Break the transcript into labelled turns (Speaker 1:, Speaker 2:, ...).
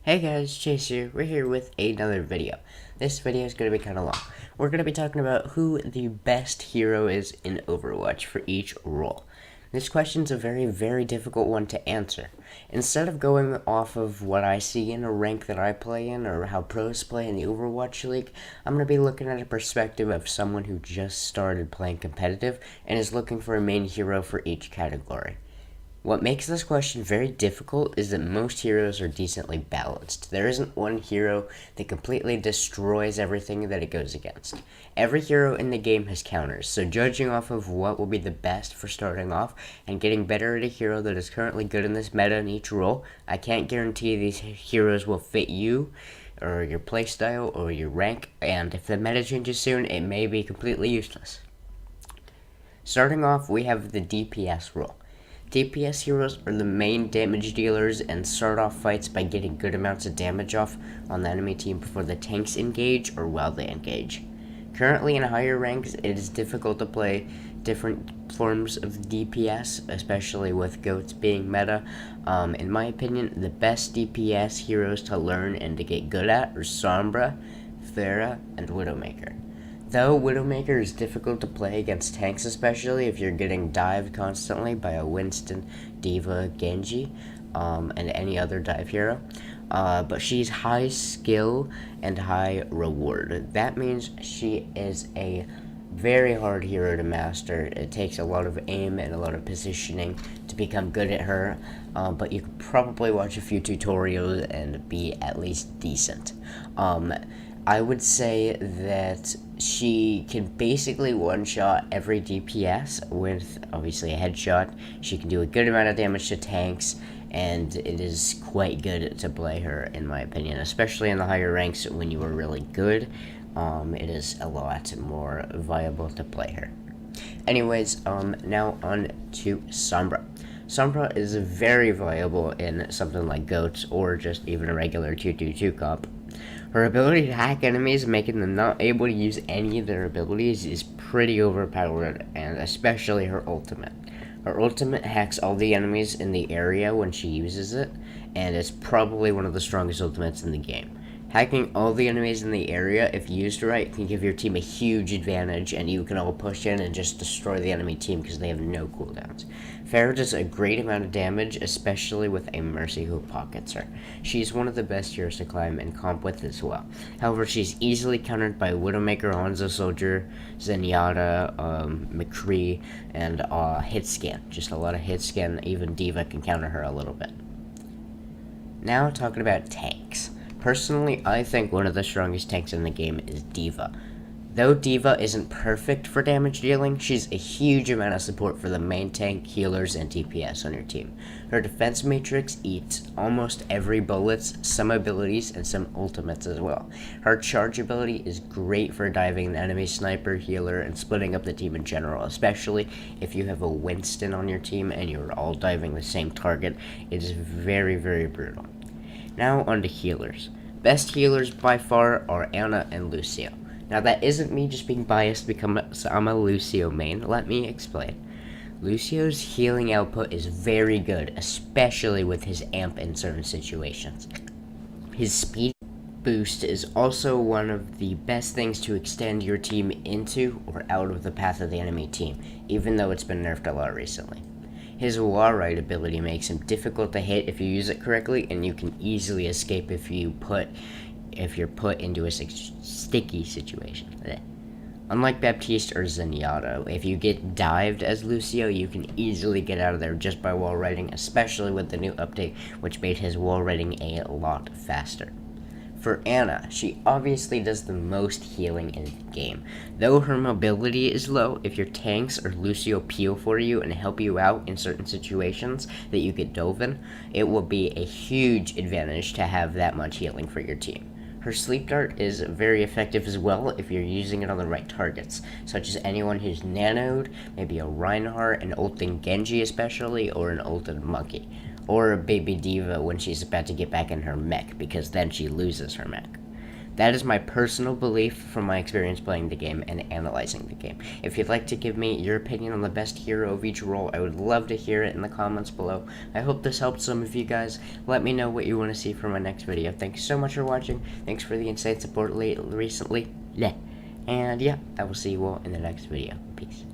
Speaker 1: Hey guys, Chase here. We're here with another video. This video is going to be kind of long. We're going to be talking about who the best hero is in Overwatch for each role. This question's a very difficult one to answer. Instead of going off of what I see in a rank that I play in or how pros play in the Overwatch League, I'm going to be looking at a perspective of someone who just started playing competitive and is looking for a main hero for each category. What makes this question very difficult is that most heroes are decently balanced. There isn't one hero that completely destroys everything that it goes against. Every hero in the game has counters, so judging off of what will be the best for starting off and getting better at a hero that is currently good in this meta in each role, I can't guarantee these heroes will fit you or your playstyle or your rank, and if the meta changes soon, it may be completely useless. Starting off, we have the DPS role. DPS heroes are the main damage dealers and start off fights by getting good amounts of damage off on the enemy team before the tanks engage or while they engage. Currently in higher ranks, it is difficult to play different forms of DPS, especially with GOATs being meta. In my opinion, the best DPS heroes to learn and to get good at are Sombra, Pharah, and Widowmaker. Though Widowmaker is difficult to play against tanks, especially if you're getting dived constantly by a Winston, D.Va, Genji, and any other dive hero, but she's high skill and high reward. That means she is a very hard hero to master. It takes a lot of aim and a lot of positioning to become good at her, but you could probably watch a few tutorials and be at least decent. I would say that she can basically one-shot every DPS with, obviously, a headshot. She can do a good amount of damage to tanks, and it is quite good to play her, in my opinion, especially in the higher ranks when you are really good. It is a lot more viable to play her. Anyways, now on to Sombra. Sombra is very viable in something like GOATs or just even a regular 2-2-2 comp. Her ability to hack enemies, making them not able to use any of their abilities, is pretty overpowered, and especially her ultimate. Her ultimate hacks all the enemies in the area when she uses it, and it's probably one of the strongest ultimates in the game. Hacking all the enemies in the area, if used right, can give your team a huge advantage, and you can all push in and just destroy the enemy team because they have no cooldowns. Pharah does a great amount of damage, especially with a Mercy who pockets her. She's one of the best heroes to climb and comp with as well. However, she's easily countered by Widowmaker, Hanzo Soldier, Zenyatta, McCree, and Hitscan. Just a lot of Hitscan. Even D.Va can counter her a little bit. Now talking about tanks. Personally, I think one of the strongest tanks in the game is D.Va. Though D.Va isn't perfect for damage dealing, she's a huge amount of support for the main tank, healers, and DPS on your team. Her defense matrix eats almost every bullets, some abilities, and some ultimates as well. Her charge ability is great for diving the enemy sniper, healer, and splitting up the team in general, especially if you have a Winston on your team and you're all diving the same target. It is very brutal. Now on to healers. Best healers by far are Ana and Lucio. Now that isn't me just being biased because I'm a Lucio main. Let me explain. Lucio's healing output is very good, especially with his amp in certain situations. His speed boost is also one of the best things to extend your team into or out of the path of the enemy team, even though it's been nerfed a lot recently. His wall ride ability makes him difficult to hit if you use it correctly, and you can easily escape if you're put into a sticky situation. Unlike Baptiste or Zenyatta, if you get dived as Lucio, you can easily get out of there just by wall riding, especially with the new update, which made his wall riding a lot faster. For Ana, she obviously does the most healing in the game. Though her mobility is low, if your tanks or Lucio peel for you and help you out in certain situations that you get dove in, it will be a huge advantage to have that much healing for your team. Her sleep dart is very effective as well if you're using it on the right targets, such as anyone who's nanoed, maybe a Reinhardt, an ulting Genji especially, or an ulted Monkey. Or a baby D.Va when she's about to get back in her mech, because then she loses her mech. That is my personal belief from my experience playing the game and analyzing the game. If you'd like to give me your opinion on the best hero of each role, I would love to hear it in the comments below. I hope this helped some of you guys. Let me know what you want to see for my next video. Thanks so much for watching. Thanks for the insane support recently. And yeah, I will see you all in the next video. Peace.